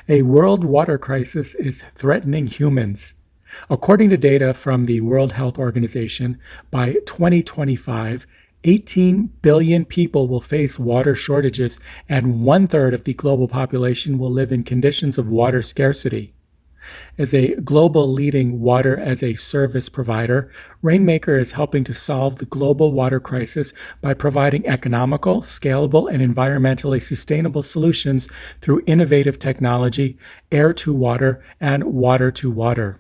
A world water crisis is threatening humans. According to data from the World Health Organization, by 2025, 18 billion people will face water shortages, and one-third of the global population will live in conditions of water scarcity. As a global leading water as a service provider, Rainmaker is helping to solve the global water crisis by providing economical, scalable, and environmentally sustainable solutions through innovative technology, air to water, and water to water.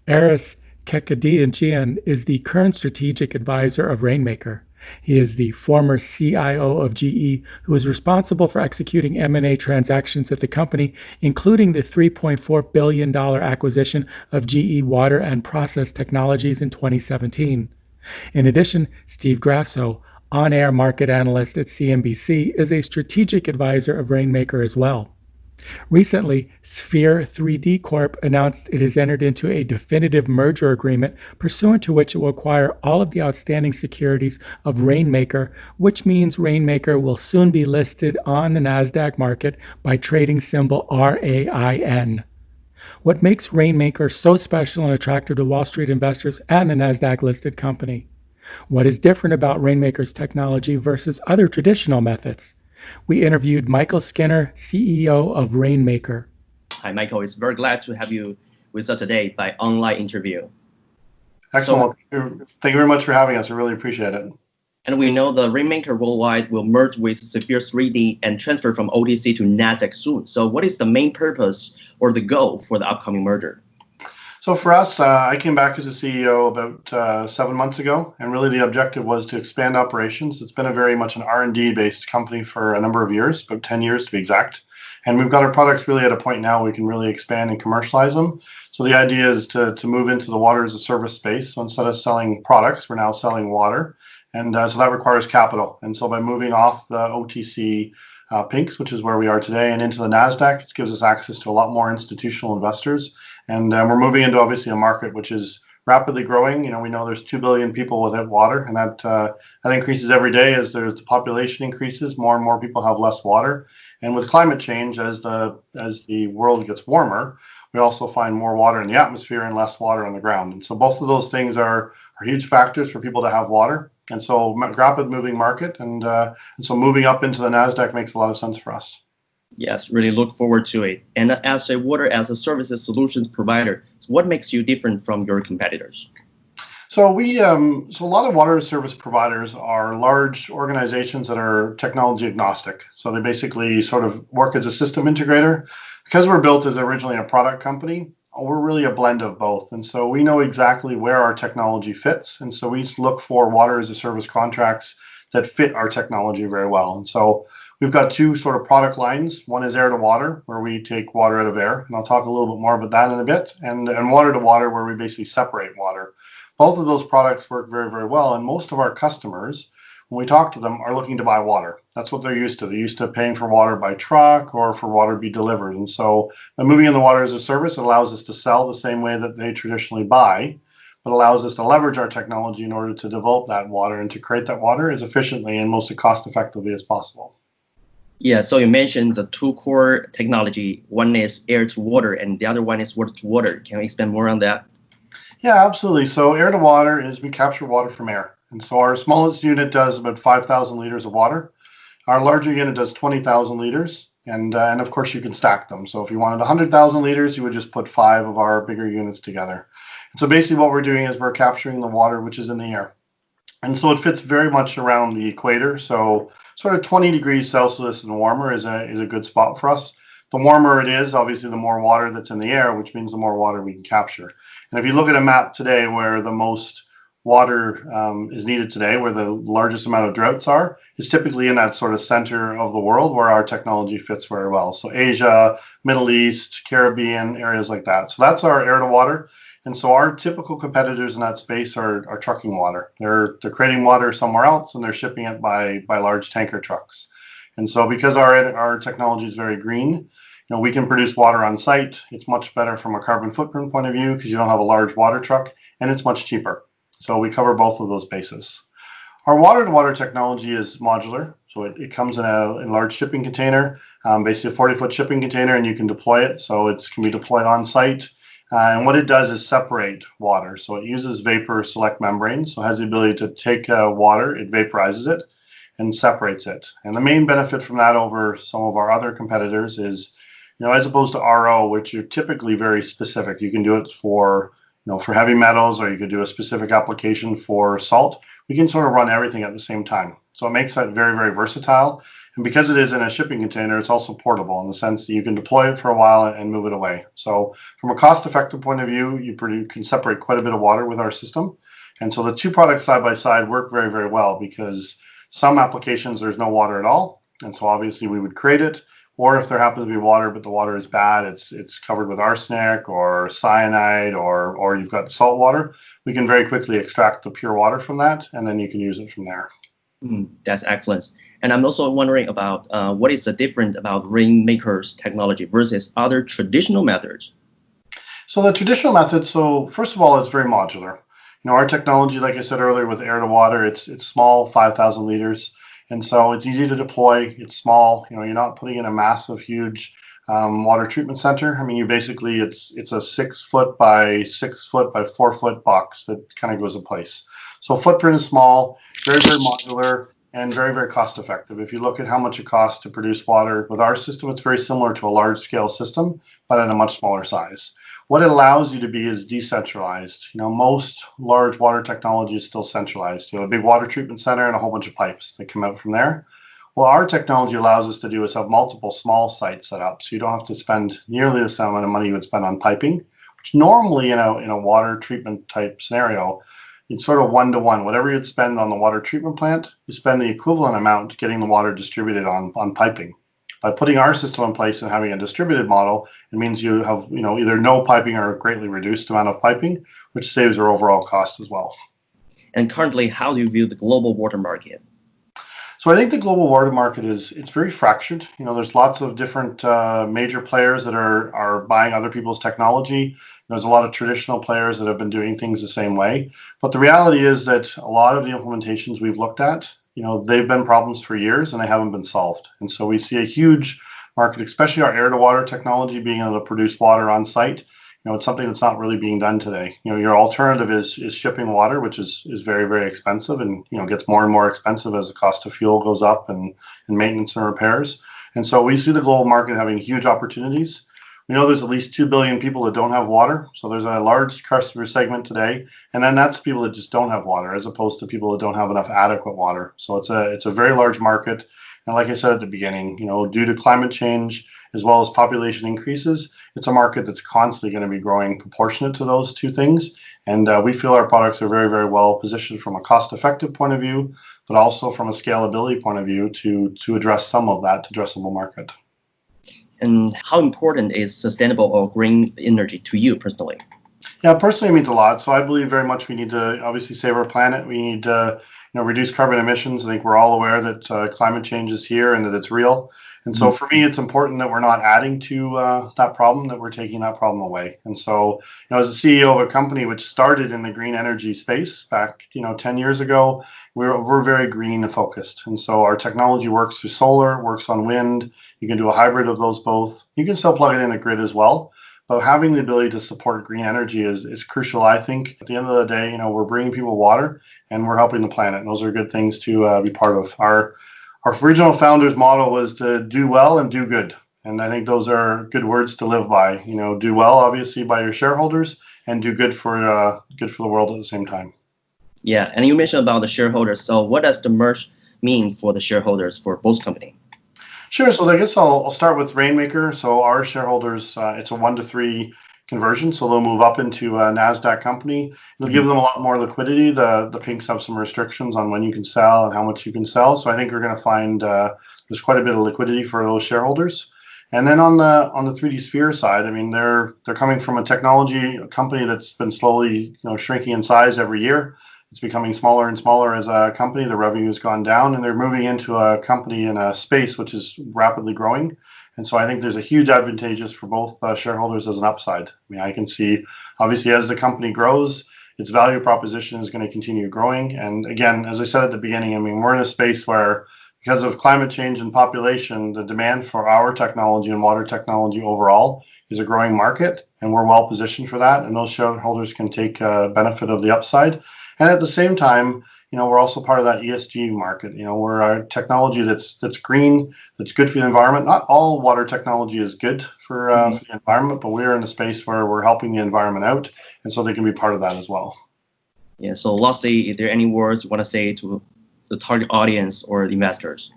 Aris Kekadijian is the current strategic advisor of Rainmaker. He is the former CIO of GE, who is responsible for executing M&A transactions at the company, including the $3.4 billion acquisition of GE Water and Process Technologies in 2017. In addition, Steve Grasso, on-air market analyst at CNBC, is a strategic advisor of Rainmaker as well. Recently, Sphere 3D Corp announced it has entered into a definitive merger agreement pursuant to which it will acquire all of the outstanding securities of Rainmaker, which means Rainmaker will soon be listed on the NASDAQ market by trading symbol RAIN. What makes Rainmaker so special and attractive to Wall Street investors and the NASDAQ-listed company? What is different about Rainmaker's technology versus other traditional methods? We interviewed Michael Skinner, CEO of Rainmaker. Hi, Michael. It's very glad to have you with us today by online interview. Excellent. Thank you very much for having us. I really appreciate it. And we know the Rainmaker Worldwide will merge with Sphere 3D and transfer from OTC to NASDAQ soon. So what is the main purpose or the goal for the upcoming merger? So for us, I came back as a CEO about 7 months ago, and really the objective was to expand operations. It's been a very much an R&D based company for a number of years, about 10 years to be exact. And we've got our products really at a point now we can really expand and commercialize them. So the idea is to move into the water as a service space. So instead of selling products, we're now selling water. And so that requires capital. And so by moving off the OTC Pinks, which is where we are today, and into the NASDAQ, it gives us access to a lot more institutional investors. And we're moving into obviously a market which is rapidly growing. You know, we know there's 2 billion people without water, and that increases every day as the population increases. More and more people have less water. And with climate change, as the world gets warmer, we also find more water in the atmosphere and less water on the ground. And so both of those things are huge factors for people to have water. And so rapid moving market, and so moving up into the NASDAQ makes a lot of sense for us. Yes, really look forward to it. And as a water as a services solutions provider, what makes you different from your competitors? So so a lot of water service providers are large organizations that are technology agnostic. So they basically sort of work as a system integrator. Because we're built as originally a product company, we're really a blend of both. And so we know exactly where our technology fits. And so we look for water as a service contracts that fit our technology very well. And so we've got two sort of product lines. One is air to water, where we take water out of air. And I'll talk a little bit more about that in a bit. And water to water, where we basically separate water. Both of those products work very, very well. And most of our customers, when we talk to them, are looking to buy water. That's what they're used to. They're used to paying for water by truck or for water to be delivered. And so by moving in the water as a service, it allows us to sell the same way that they traditionally buy, but allows us to leverage our technology in order to develop that water and to create that water as efficiently and most cost effectively as possible. Yeah, so you mentioned the two core technology. One is air to water and the other one is water to water. Can you expand more on that? Yeah, absolutely. So air to water is we capture water from air. And so our smallest unit does about 5,000 liters of water. Our larger unit does 20,000 liters. And of course, you can stack them. So if you wanted 100,000 liters, you would just put 5 of our bigger units together. And so basically what we're doing is we're capturing the water which is in the air. And so it fits very much around the equator. So sort of 20 degrees Celsius and warmer is a good spot for us. The warmer it is, obviously, the more water that's in the air, which means the more water we can capture. And if you look at a map today where the most water is needed today, where the largest amount of droughts are, is typically in that sort of center of the world where our technology fits very well. So Asia, Middle East, Caribbean, areas like that. So that's our air to water. And so our typical competitors in that space are trucking water. They're creating water somewhere else and they're shipping it by large tanker trucks. And so because our technology is very green, you know, we can produce water on site. It's much better from a carbon footprint point of view because you don't have a large water truck, and it's much cheaper. So we cover both of those bases. Our water-to-water technology is modular. So it comes in a large shipping container, basically a 40-foot shipping container, and you can deploy it. So it can be deployed on site. And what it does is separate water. So it uses vapor select membranes. So it has the ability to take water, it vaporizes it, and separates it. And the main benefit from that over some of our other competitors is, as opposed to RO, which are typically very specific. You can do it for heavy metals, or you could do a specific application for salt. We can sort of run everything at the same time. So it makes that very, very versatile. And because it is in a shipping container, it's also portable in the sense that you can deploy it for a while and move it away. So from a cost-effective point of view, you can separate quite a bit of water with our system. And so the two products side by side work very, very well, because some applications there's no water at all. And so obviously we would create it. Or if there happens to be water, but the water is bad, it's covered with arsenic or cyanide, or you've got salt water, we can very quickly extract the pure water from that, and then you can use it from there. That's excellent. And I'm also wondering about what is the difference about Rainmaker's technology versus other traditional methods? So the traditional method, so first of all, it's very modular. Our technology, like I said earlier, with air to water, it's small, 5,000 liters. And so it's easy to deploy. It's small. You're not putting in a massive, huge water treatment center. I mean, you basically, it's a 6 foot by 6 foot by 4 foot box that kind of goes in place. So footprint is small, very, very modular, and very, very cost effective. If you look at how much it costs to produce water with our system, it's very similar to a large scale system, but at a much smaller size. What it allows you to be is decentralized. Most large water technology is still centralized. You have a big water treatment center and a whole bunch of pipes that come out from there. What our technology allows us to do is have multiple small sites set up, so you don't have to spend nearly the same amount of money you would spend on piping, which normally in a water treatment type scenario, it's sort of one-to-one. Whatever you'd spend on the water treatment plant, you spend the equivalent amount getting the water distributed on piping. By putting our system in place and having a distributed model, it means you have either no piping or a greatly reduced amount of piping, which saves our overall cost as well. And currently, how do you view the global water market? So I think the global water market it's very fractured. There's lots of different major players that are buying other people's technology. There's a lot of traditional players that have been doing things the same way. But the reality is that a lot of the implementations we've looked at, they've been problems for years and they haven't been solved. And so we see a huge market, especially our air to water technology, being able to produce water on site. It's something that's not really being done today. Your alternative is shipping water, which is very, very expensive, and gets more and more expensive as the cost of fuel goes up and maintenance and repairs. And so we see the global market having huge opportunities. We know there's at least 2 billion people that don't have water. So there's a large customer segment today. And then that's people that just don't have water, as opposed to people that don't have enough adequate water. So it's a very large market. And like I said at the beginning, due to climate change, as well as population increases, it's a market that's constantly going to be growing proportionate to those two things. And we feel our products are very, very well positioned from a cost-effective point of view, but also from a scalability point of view to address some of that addressable market. And how important is sustainable or green energy to you personally? Yeah, personally, it means a lot. So I believe very much we need to obviously save our planet. We need to reduce carbon emissions. I think we're all aware that climate change is here and that it's real. And so for me, it's important that we're not adding to that problem, that we're taking that problem away. And so, as a CEO of a company which started in the green energy space back, 10 years ago, we're very green focused. And so our technology works through solar, works on wind. You can do a hybrid of those both. You can still plug it in the grid as well. But having the ability to support green energy is crucial, I think. At the end of the day, we're bringing people water and we're helping the planet. And those are good things to be part of. Our original founder's motto was to do well and do good. And I think those are good words to live by. Do well, obviously, by your shareholders, and do good for the world at the same time. Yeah, and you mentioned about the shareholders. So what does the merge mean for the shareholders for both companies? Sure. So I guess I'll start with Rainmaker. So our shareholders, it's a 1-to-3 conversion. So they'll move up into a NASDAQ company. It'll give them a lot more liquidity. The pinks have some restrictions on when you can sell and how much you can sell. So I think we're going to find there's quite a bit of liquidity for those shareholders. And then on the 3D Sphere side, I mean, they're coming from a technology company that's been slowly shrinking in size every year. It's becoming smaller and smaller as a company. The revenue has gone down, and they're moving into a company in a space which is rapidly growing. And so I think there's a huge advantageous for both shareholders as an upside. I mean, I can see, obviously, as the company grows, its value proposition is going to continue growing. And again, as I said at the beginning, I mean, we're in a space where because of climate change and population, the demand for our technology and water technology overall is a growing market, and we're well positioned for that. And those shareholders can take benefit of the upside. And at the same time, we're also part of that ESG market. We're a technology that's green, that's good for the environment. Not all water technology is good for the environment, but we're in a space where we're helping the environment out, and so they can be part of that as well. Yeah. So lastly, is there any words you want to say to the target audience or the investors?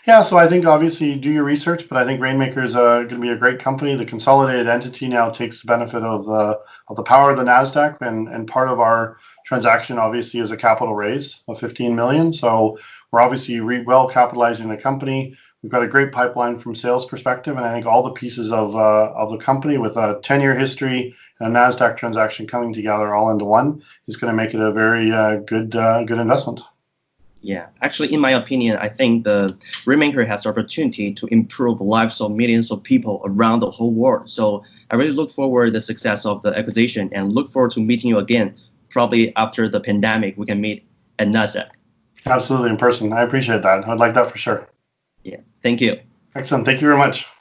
Yeah, so I think obviously do your research, but I think Rainmaker is going to be a great company. The consolidated entity now takes the benefit of the power of the NASDAQ, and part of our transaction obviously is a capital raise of 15 million. So we're obviously well capitalizing the company. We've got a great pipeline from sales perspective, and I think all the pieces of the company with a 10-year history and a NASDAQ transaction coming together all into one is going to make it a very good investment. Yeah, actually, in my opinion, I think the Rainmaker has the opportunity to improve the lives of millions of people around the whole world. So I really look forward to the success of the acquisition and look forward to meeting you again. Probably after the pandemic, we can meet at NASDAQ. Absolutely, in person. I appreciate that. I'd like that for sure. Yeah, thank you. Excellent. Thank you very much.